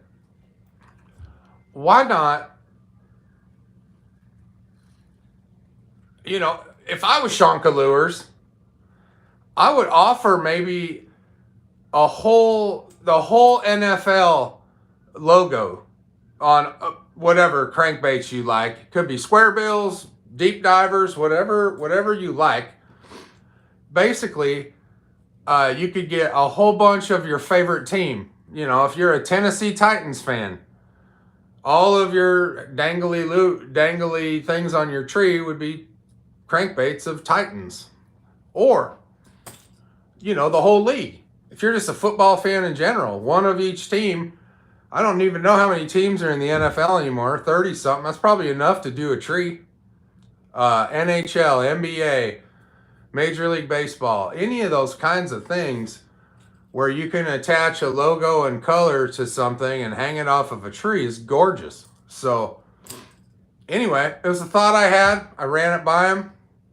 Why not, if I was Shonka Lures, I would offer maybe the whole NFL logo on whatever crankbaits you like. It could be square bills, deep divers, whatever you like. Basically, you could get a whole bunch of your favorite team. If you're a Tennessee Titans fan, all of your dangly things on your tree would be crankbaits of Titans. Or, the whole league. If you're just a football fan in general, one of each team. I don't even know how many teams are in the NFL anymore. 30 something. That's probably enough to do a tree. NHL, NBA, Major League Baseball, any of those kinds of things where you can attach a logo and color to something and hang it off of a tree is gorgeous. So anyway, it was a thought I had. I ran it by him.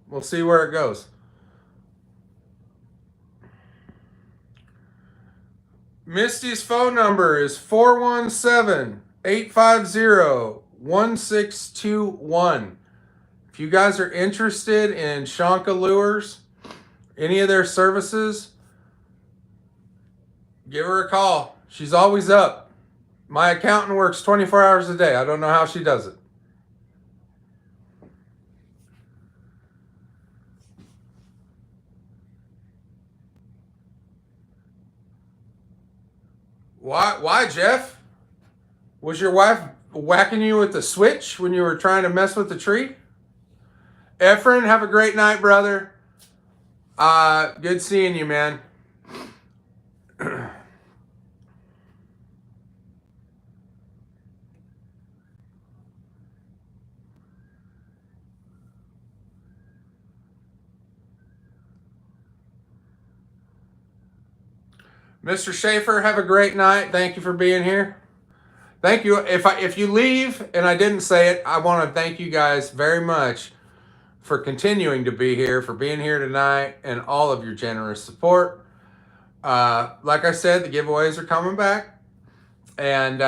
We'll see where it goes. Misty's phone number is 417-850-1621. If you guys are interested in Shonka Lures, any of their services, give her a call. She's always up. My accountant works 24 hours a day. I don't know how she does it. Why, Jeff? Was your wife whacking you with the switch when you were trying to mess with the tree? Efren, have a great night, brother. Good seeing you, man. Mr. Schaefer, have a great night. Thank you for being here. Thank you. If you leave and I didn't say it, I want to thank you guys very much for continuing to be here, for being here tonight, and all of your generous support. Like I said, the giveaways are coming back, and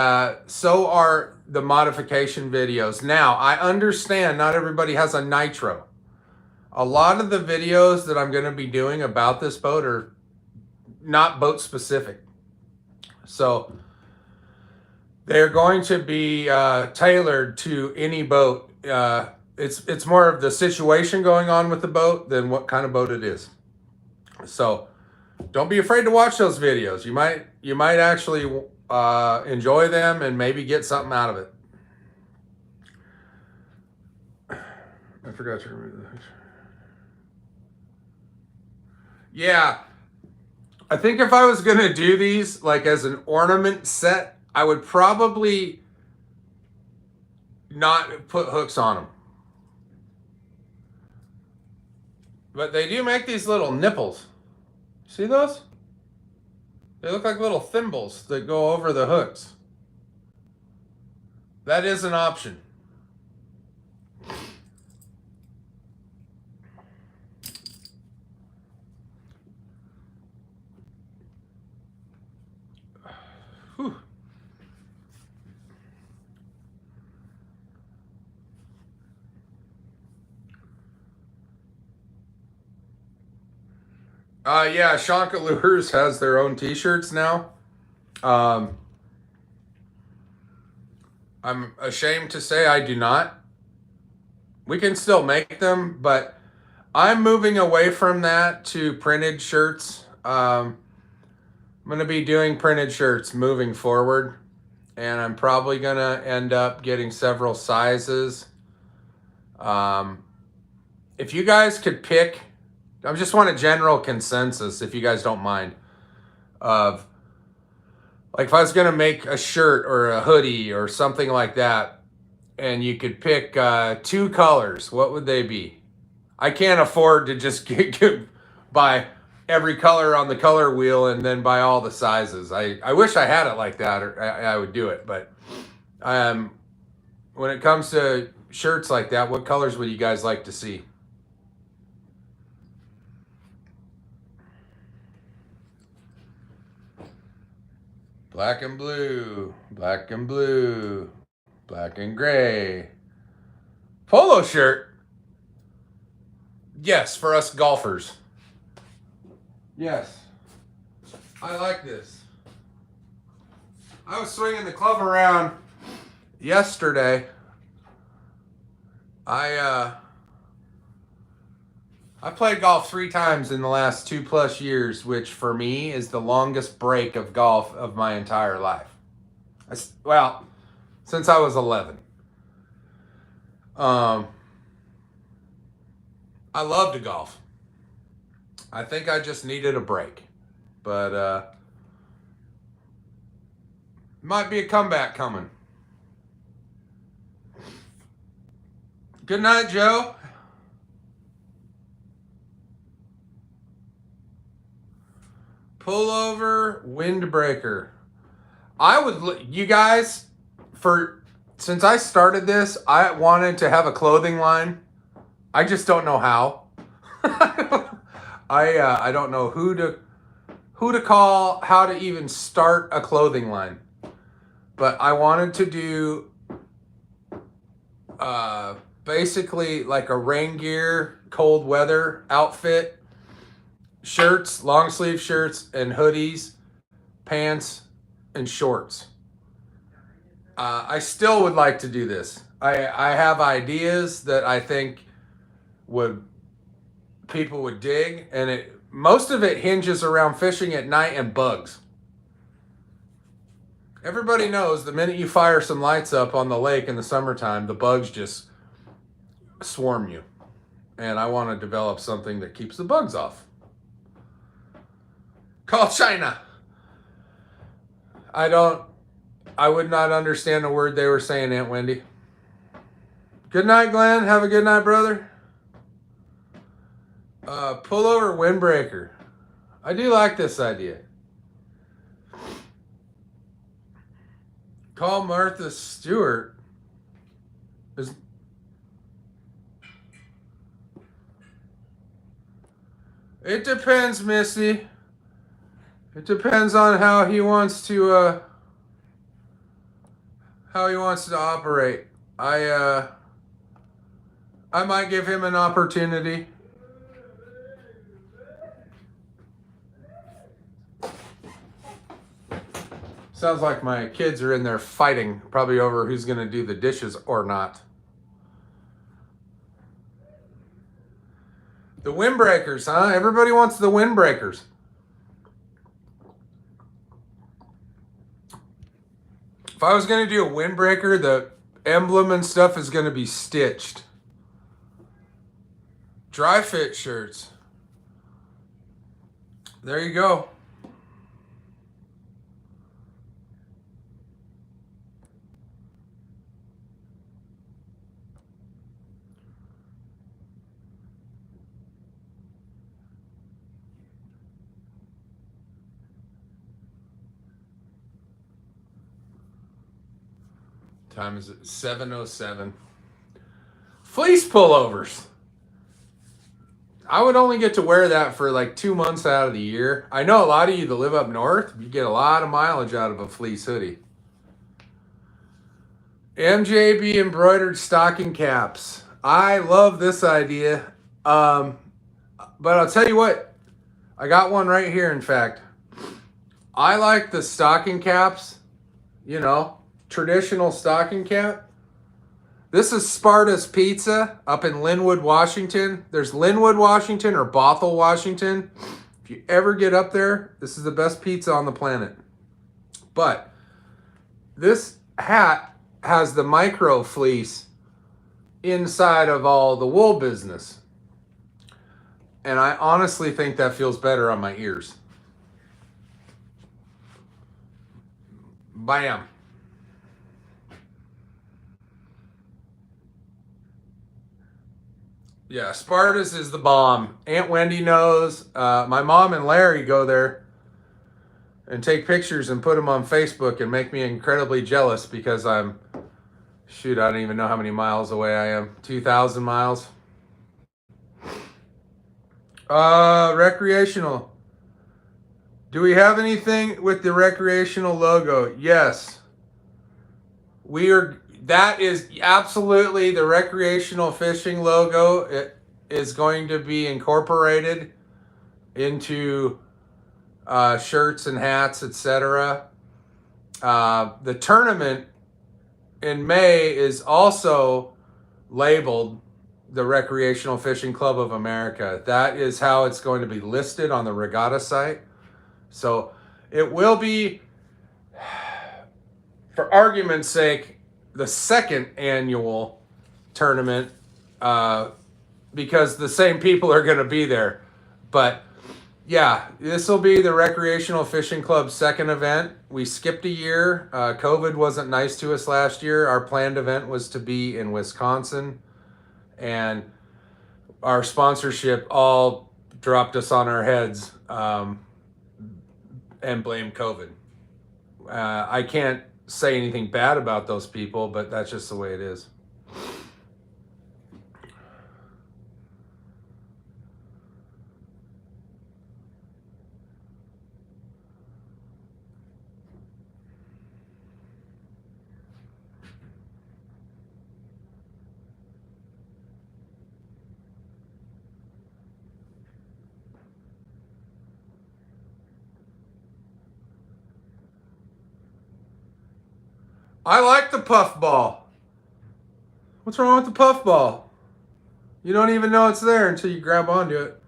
so are the modification videos. Now, I understand not everybody has a nitro. A lot of the videos that I'm going to be doing about this boat are not boat specific. So they're going to be tailored to any boat. It's more of the situation going on with the boat than what kind of boat it is. So don't be afraid to watch those videos. You might actually enjoy them and maybe get something out of it. I forgot to remove the picture. Yeah. I think if I was going to do these like as an ornament set, I would probably not put hooks on them. But they do make these little nipples. See those? They look like little thimbles that go over the hooks. That is an option. Whew. Yeah, Shanka Lures has their own t-shirts now. I'm ashamed to say I do not. We can still make them, but I'm moving away from that to printed shirts. I'm going to be doing printed shirts moving forward, and I'm probably going to end up getting several sizes. If you guys could pick, I just want a general consensus, if you guys don't mind, of like if I was going to make a shirt or a hoodie or something like that, and you could pick 2 colors, what would they be? I can't afford to just buy every color on the color wheel and then buy all the sizes. I wish I had it like that, or I would do it. But when it comes to shirts like that, what colors would you guys like to see? Black and blue, black and blue, black and gray. Polo shirt. Yes, for us golfers. Yes. I like this. I was swinging the club around yesterday. I played golf 3 times in the last 2+ years, which for me is the longest break of golf of my entire life. Well, since I was 11. I love to golf. I think I just needed a break. But might be a comeback coming. Good night, Joe. Pullover windbreaker. You guys, since I started this, I wanted to have a clothing line. I just don't know how. I don't know who to call, how to even start a clothing line. But I wanted to do basically like a rain gear, cold weather outfit. Shirts, long sleeve shirts and hoodies, pants and shorts. I still would like to do this. I have ideas that I think people would dig, and most of it hinges around fishing at night and bugs. everybody knows the minute you fire some lights up on the lake in the summertime, the bugs just swarm you. And I want to develop something that keeps the bugs off. Call China. I would not understand a word they were saying, Aunt Wendy. Good night, Glenn. Have a good night, brother. Pullover windbreaker. I do like this idea. Call Martha Stewart. It depends, Missy. It depends on how he wants to operate. I might give him an opportunity. Sounds like my kids are in there fighting, probably over who's going to do the dishes or not. The windbreakers, huh? Everybody wants the windbreakers. If I was going to do a windbreaker, the emblem and stuff is going to be stitched. Dry fit shirts. There you go. Time is it? 7:07. Fleece pullovers. I would only get to wear that for like 2 months out of the year. I know a lot of you that live up north, you get a lot of mileage out of a fleece hoodie. MJB embroidered stocking caps. I love this idea. But I'll tell you what, I got one right here, in fact. I like the stocking caps, you know, traditional stocking cap. This is Sparta's Pizza up in Linwood, Washington. There's Linwood, Washington, or Bothell, Washington. If you ever get up there, this is the best pizza on the planet. But this hat has the micro fleece inside of all the wool business. And I honestly think that feels better on my ears. Bam. Yeah, Sparta's is the bomb. Aunt Wendy knows. My mom and Larry go there and take pictures and put them on Facebook and make me incredibly jealous because I don't even know how many miles away I am. 2,000 miles. Recreational. Do we have anything with the recreational logo? Yes. That is absolutely the recreational fishing logo. It is going to be incorporated into shirts and hats, etc. The tournament in May is also labeled the Recreational Fishing Club of America. That is how it's going to be listed on the regatta site. So it will be, for argument's sake, the second annual tournament, because the same people are going to be there. But yeah, this will be the Recreational Fishing Club's second event. We skipped a year. COVID wasn't nice to us last year. Our planned event was to be in Wisconsin, and our sponsorship all dropped us on our heads and blamed COVID. I can't say anything bad about those people, but that's just the way it is. I like the puffball. What's wrong with the puffball? You don't even know it's there until you grab onto it.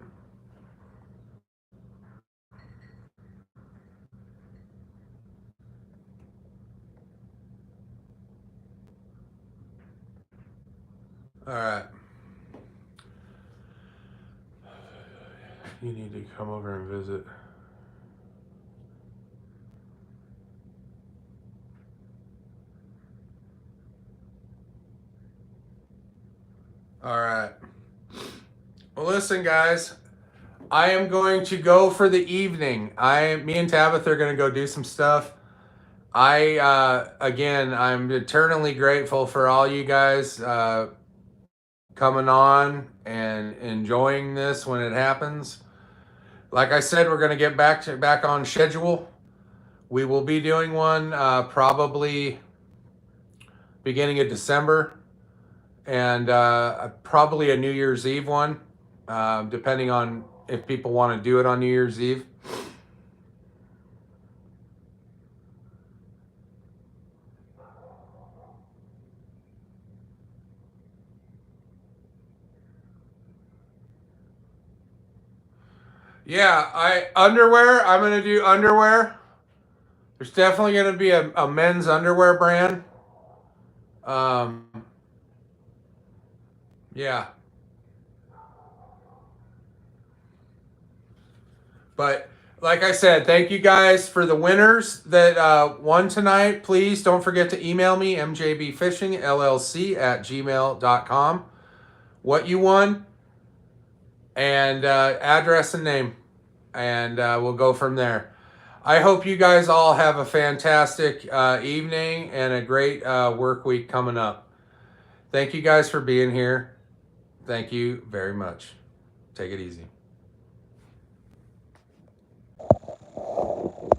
All right. You need to come over and visit. All right. Well, listen, guys. I am going to go for the evening. Me and Tabitha are going to go do some stuff. Again, I'm eternally grateful for all you guys coming on and enjoying this when it happens. Like I said, we're going to get back on schedule. We will be doing one probably beginning of December, and probably a New Year's Eve one, depending on if people want to do it on New Year's Eve. Yeah, underwear. I'm gonna do underwear. There's definitely gonna be a men's underwear brand. Um, yeah. But like I said, thank you guys for the winners that won tonight. Please don't forget to email me, mjbfishingllc@gmail.com, what you won, and address and name. And we'll go from there. I hope you guys all have a fantastic evening and a great work week coming up. Thank you guys for being here. Thank you very much. Take it easy.